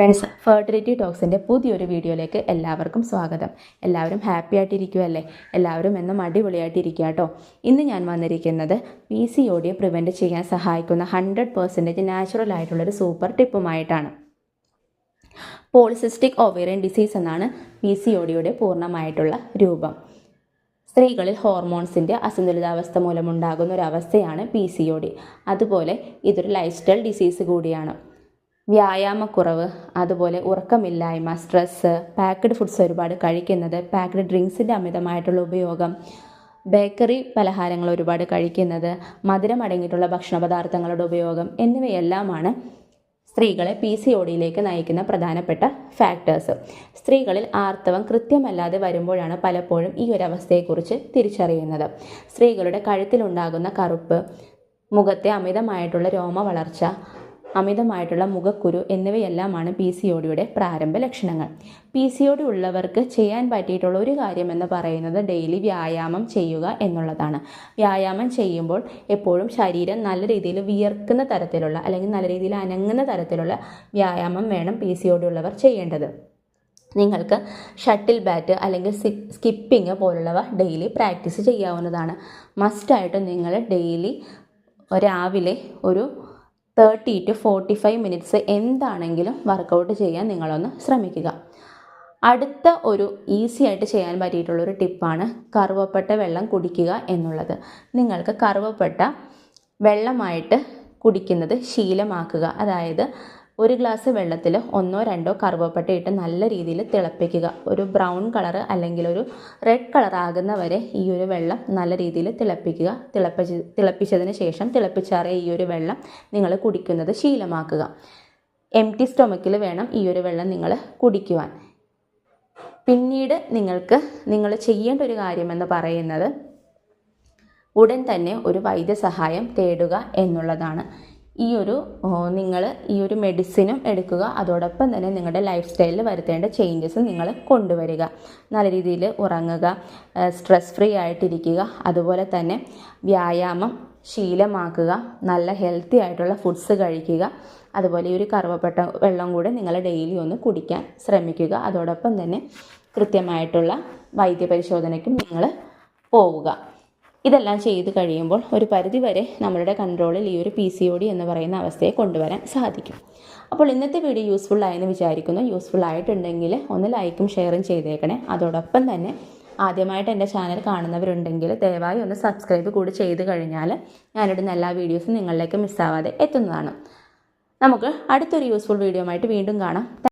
Friends, fertility ടോക്സിൻ്റെ പുതിയൊരു വീഡിയോയിലേക്ക് എല്ലാവർക്കും സ്വാഗതം. എല്ലാവരും ഹാപ്പി ആയിട്ടിരിക്കുമല്ലേ? എല്ലാവരും എന്നും അടിപൊളിയായിട്ടിരിക്കുക കേട്ടോ. ഇന്ന് ഞാൻ വന്നിരിക്കുന്നത് PCOD പ്രിവെൻറ്റ് ചെയ്യാൻ സഹായിക്കുന്ന 100% നാച്ചുറൽ ആയിട്ടുള്ളൊരു സൂപ്പർ ടിപ്പുമായിട്ടാണ്. പോളിസിസ്റ്റിക് ഓവേറിയൻ ഡിസീസ് എന്നാണ് PCODയുടെ പൂർണ്ണമായിട്ടുള്ള രൂപം. സ്ത്രീകളിൽ ഹോർമോൺസിൻ്റെ അസന്തുലിതാവസ്ഥ മൂലമുണ്ടാകുന്ന ഒരു അവസ്ഥയാണ് PCOD. അതുപോലെ ഇതൊരു ലൈഫ് സ്റ്റൈൽ ഡിസീസ് കൂടിയാണ്. വ്യായാമക്കുറവ്, അതുപോലെ ഉറക്കമില്ലായ്മ, സ്ട്രെസ്സ്, പാക്ക്ഡ് ഫുഡ്സ് ഒരുപാട് കഴിക്കുന്നത്, പാക്ക്ഡ് ഡ്രിങ്ക്സിൻ്റെ അമിതമായിട്ടുള്ള ഉപയോഗം, ബേക്കറി പലഹാരങ്ങൾ ഒരുപാട് കഴിക്കുന്നത്, മധുരം അടങ്ങിയിട്ടുള്ള ഭക്ഷണ പദാർത്ഥങ്ങളുടെ ഉപയോഗം എന്നിവയെല്ലാമാണ് സ്ത്രീകളെ PCODയിലേക്ക് നയിക്കുന്ന പ്രധാനപ്പെട്ട ഫാക്ടേഴ്സ്. സ്ത്രീകളിൽ ആർത്തവം കൃത്യമല്ലാതെ വരുമ്പോഴാണ് പലപ്പോഴും ഈ ഒരു അവസ്ഥയെക്കുറിച്ച് തിരിച്ചറിയുന്നത്. സ്ത്രീകളുടെ കഴുത്തിലുണ്ടാകുന്ന കറുപ്പ്, മുഖത്തെ അമിതമായിട്ടുള്ള രോമ വളർച്ച, അമിതമായിട്ടുള്ള മുഖക്കുരു എന്നിവയെല്ലാമാണ് PCODയുടെ പ്രാരംഭ ലക്ഷണങ്ങൾ. PCOD ഉള്ളവർക്ക് ചെയ്യാൻ പറ്റിയിട്ടുള്ള ഒരു കാര്യമെന്ന് പറയുന്നത് ഡെയിലി വ്യായാമം ചെയ്യുക എന്നുള്ളതാണ്. വ്യായാമം ചെയ്യുമ്പോൾ എപ്പോഴും ശരീരം നല്ല രീതിയിൽ വിയർക്കുന്ന തരത്തിലുള്ള അല്ലെങ്കിൽ നല്ല രീതിയിൽ അനങ്ങുന്ന തരത്തിലുള്ള വ്യായാമം വേണം PCOD ഉള്ളവർ ചെയ്യേണ്ടത്. നിങ്ങൾക്ക് ഷട്ടിൽ ബാറ്റ് അല്ലെങ്കിൽ സ്കിപ്പിംഗ് പോലുള്ളവ ഡെയിലി പ്രാക്ടീസ് ചെയ്യാവുന്നതാണ്. മസ്റ്റായിട്ടും നിങ്ങൾ ഡെയിലി രാവിലെ ഒരു 30 to 45 മിനിറ്റ്സ് എന്താണെങ്കിലും വർക്കൗട്ട് ചെയ്യാൻ നിങ്ങളൊന്ന് ശ്രമിക്കുക. അടുത്ത ഒരു ഈസി ആയിട്ട് ചെയ്യാൻ പറ്റിയിട്ടുള്ളൊരു ടിപ്പാണ് കറുവപ്പട്ട വെള്ളം കുടിക്കുക എന്നുള്ളത്. നിങ്ങൾക്ക് കറുവപ്പട്ട വെള്ളമായിട്ട് കുടിക്കുന്നത് ശീലമാക്കുക. അതായത് ഒരു ഗ്ലാസ് വെള്ളത്തിൽ 1-2 കറുവപ്പട്ട ഇട്ട് നല്ല രീതിയിൽ തിളപ്പിക്കുക. ഒരു ബ്രൗൺ കളർ അല്ലെങ്കിൽ ഒരു റെഡ് കളർ ആകുന്ന വരെ ഈ ഒരു വെള്ളം നല്ല രീതിയിൽ തിളപ്പിക്കുക. തിളപ്പിച്ചതിന് ശേഷം തിളപ്പിച്ചാറിയ ഈ ഒരു വെള്ളം നിങ്ങൾ കുടിക്കുന്നത് ശീലമാക്കുക. എംപ്റ്റി സ്റ്റൊമക്കിൽ വേണം ഈ ഒരു വെള്ളം നിങ്ങൾ കുടിക്കുവാൻ. പിന്നീട് നിങ്ങൾ ചെയ്യേണ്ട ഒരു കാര്യമെന്ന് പറയുന്നത് ഉടൻ തന്നെ ഒരു വൈദ്യസഹായം തേടുക എന്നുള്ളതാണ്. നിങ്ങൾ ഈ ഒരു മെഡിസിനും എടുക്കുക. അതോടൊപ്പം തന്നെ നിങ്ങളുടെ ലൈഫ് സ്റ്റൈലിൽ വരുത്തേണ്ട ചേഞ്ചസ് നിങ്ങൾ കൊണ്ടുവരിക. നല്ല രീതിയിൽ ഉറങ്ങുക, സ്ട്രെസ് ഫ്രീ ആയിട്ടിരിക്കുക, അതുപോലെ തന്നെ വ്യായാമം ശീലമാക്കുക, നല്ല ഹെൽത്തി ആയിട്ടുള്ള ഫുഡ്സ് കഴിക്കുക. അതുപോലെ ഈ ഒരു കറുവപ്പട്ട വെള്ളം കൂടെ നിങ്ങൾ ഡെയിലി ഒന്ന് കുടിക്കാൻ ശ്രമിക്കുക. അതോടൊപ്പം തന്നെ കൃത്യമായിട്ടുള്ള വൈദ്യപരിശോധനയ്ക്കും നിങ്ങൾ പോവുക. ഇതെല്ലാം ചെയ്ത് കഴിയുമ്പോൾ ഒരു പരിധിവരെ നമ്മളുടെ കൺട്രോളിൽ ഈ ഒരു PCOD എന്ന് പറയുന്ന അവസ്ഥയെ കൊണ്ടുവരാൻ സാധിക്കും. അപ്പോൾ ഇന്നത്തെ വീഡിയോ യൂസ്ഫുൾ ആയെന്ന് വിചാരിക്കുന്നു. യൂസ്ഫുൾ ആയിട്ടുണ്ടെങ്കിൽ ഒന്ന് ലൈക്കും ഷെയറും ചെയ്തേക്കണേ. അതോടൊപ്പം തന്നെ ആദ്യമായിട്ട് എൻ്റെ ചാനൽ കാണുന്നവരുണ്ടെങ്കിൽ ദയവായി ഒന്ന് സബ്സ്ക്രൈബ് കൂടി ചെയ്ത് കഴിഞ്ഞാൽ ഞാനിടുന്ന എല്ലാ വീഡിയോസും നിങ്ങളിലേക്ക് മിസ്സാവാതെ എത്തുന്നതാണ്. നമുക്ക് അടുത്തൊരു യൂസ്ഫുൾ വീഡിയോ ആയിട്ട് വീണ്ടും കാണാം.